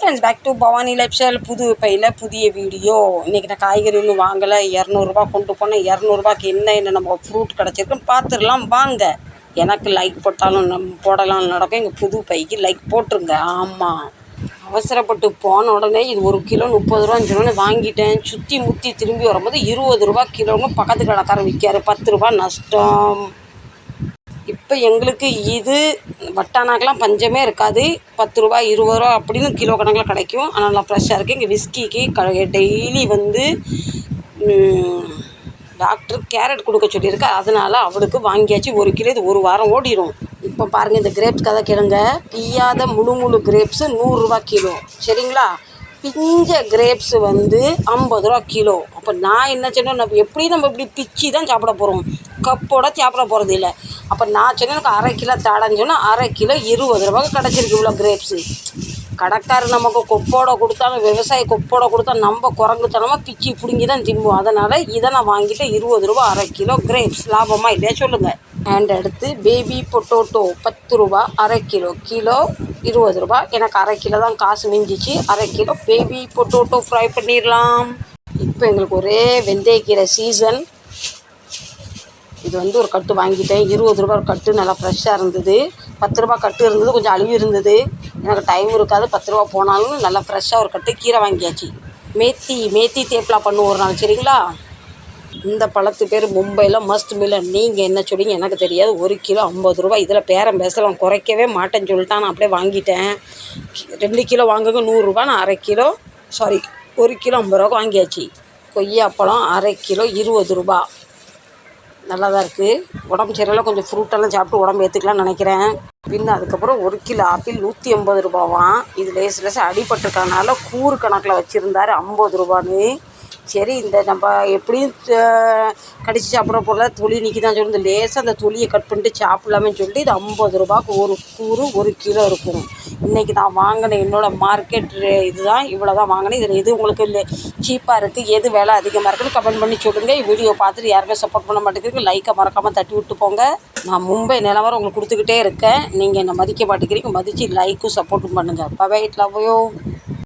Friends, back to Bhavani lifestyle. புது பையில் புதிய வீடியோ. இன்றைக்கி நான் காய்கறி ஒன்றும் வாங்கலை. 200 கொண்டு போனேன். 200 என்ன நம்ம ஃப்ரூட் கிடச்சிருக்குன்னு பார்த்துடலாம் வாங்க. எனக்கு லைக் போட்டாலும் போடலாம் நடக்கும். எங்கள் புது பைக்கு லைக் போட்டுருங்க. ஆமாம், அவசரப்பட்டு போன உடனே இது 1 கிலோ 30 ரூபான்னு சொன்னோன்னே வாங்கிட்டேன். சுற்றி முற்றி திரும்பி வரும்போது 20 ரூபா கிலோன்னு பக்கத்து கடைக்காரன் விற்காரு. 10 ரூபா நஷ்டம். இப்போ எங்களுக்கு இது வட்டானாக்கெலாம் பஞ்சமே இருக்காது. 10 ரூபா 20 ரூபா அப்படின்னு கிலோ கணக்கில் கிடைக்கும். ஆனால் நல்லா ஃப்ரெஷ்ஷாக இருக்குது. இங்கே விஸ்கிக்கு டெய்லி வந்து டாக்டர் கேரட் கொடுக்க சொல்லியிருக்கு. அதனால் அவளுக்கு வாங்கியாச்சு. 1 கிலோ இது 1 வாரம் ஓடிடும். இப்போ பாருங்கள், இந்த கிரேப்ஸ் கதை கேளுங்க. பிய்யாத முழு கிரேப்ஸு 100 ரூபா கிலோ. சரிங்களா? பிஞ்ச கிரேப்ஸு வந்து 50 ரூபா கிலோ. அப்போ நான் என்ன சொன்னேன், நம்ம இப்படி பிச்சு தான் சாப்பிட போகிறோம், கப்போட சாப்பிட போகிறது இல்லை. அப்போ நான் சொன்னேன், எனக்கு 1/2 கிலோ தாடான்னு சொன்னால் 1/2 கிலோ 20 ரூபாய்க்கு கிடச்சிருக்கு. இவ்வளோ கிரேப்ஸு கடைக்காரர் நமக்கு கொப்போட கொடுத்தாலும், விவசாயி கொப்போட கொடுத்தா நம்ம குரங்குத்தனமாக பிச்சு பிடுங்கி தான் திம்போம். அதனால் இதை நான் வாங்கிட்டேன். 20 ரூபா 1/2 கிலோ கிரேப்ஸ். லாபமாக இல்லையா சொல்லுங்கள்? அண்ட் அடுத்து பேபி பொட்டோட்டோ 10 ரூபா 1/2 கிலோ. கிலோ 20 ரூபா. எனக்கு 1/2 கிலோ தான் காசு மிஞ்சிச்சு. 1/2 கிலோ பேபி பொட்டோட்டோ ஃப்ரை பண்ணிடலாம். இப்போ எங்களுக்கு ஒரே வெந்தயக்கீரை சீசன். இது வந்து ஒரு கட்டு வாங்கிட்டேன். 20 ரூபா ஒரு கட்டு. நல்லா ஃப்ரெஷ்ஷாக இருந்தது. 10 ரூபா கட்டு இருந்தது, கொஞ்சம் அழுவி இருந்தது. எனக்கு டைம் இருக்காது. 10 ரூபா போனாலும் நல்லா ஃப்ரெஷ்ஷாக ஒரு கட்டு கீரை வாங்கியாச்சு. மேத்தி தேப்லா பண்ணுவோம் ஒரு நாள். சரிங்களா? இந்த பழத்து பேர் மும்பையில் மஸ்ட் மில்லன். நீங்கள் என்ன சொல்லிங்க எனக்கு தெரியாது. 1 கிலோ 50 ரூபா. இதில் பேரம் பேசலாம், குறைக்கவே மாட்டேன்னு சொல்லிட்டான். நான் அப்படியே வாங்கிட்டேன். 2 கிலோ வாங்குங்க 100 ரூபா. நான் 1 கிலோ 1 கிலோ 50 ரூபாய்க்கு வாங்கியாச்சு. கொய்யாப்பழம் 1/2 கிலோ 20 ரூபா. நல்லா தான் இருக்குது. உடம்பு சரியில்லை, கொஞ்சம் ஃப்ரூட்டெல்லாம் சாப்பிட்டு உடம்பு ஏற்றுக்கலாம்னு நினைக்கிறேன். பின்ன அதுக்கப்புறம் 1 கிலோ ஆப்பிள் 180 ரூபாவாம். இது லேசாக அடிபட்டிருக்கனால கூறு கணக்கில் வச்சுருந்தாரு 50 ரூபான்னு. சரி, இந்த நம்ம எப்படியும் கடிச்சு சாப்பிட்ற பொருள் தொலி நீக்கி தான் சொல்லி, இந்த லேசாக அந்த தொலியை கட் பண்ணிட்டு சாப்பிட்லாமேன்னு சொல்லிட்டு இது 50 ரூபாய்க்கு ஒரு கூறு 1 கிலோ இருக்கும். இன்றைக்கி நான் வாங்கின என்னோடய மார்க்கெட் இதுதான். இவ்வளோ தான் வாங்கினேன். இதில் எது உங்களுக்கு சீப்பாக இருக்குது, எது விலை அதிகமாக இருக்குன்னு கமெண்ட் பண்ணி சொல்லுங்கள். வீடியோ பார்த்துட்டு யாருமே சப்போர்ட் பண்ண மாட்டேங்கிறீங்க, லைக்கை மறக்காமல் தட்டி விட்டு போங்க. நான் மும்பை நிலவரம் உங்களுக்கு கொடுத்துக்கிட்டே இருக்கேன். நீங்கள் என்னை மதிக்க மாட்டேங்கிறீங்க. மதித்து லைக்கும் சப்போர்ட்டும் பண்ணுங்கள். Bye, love you.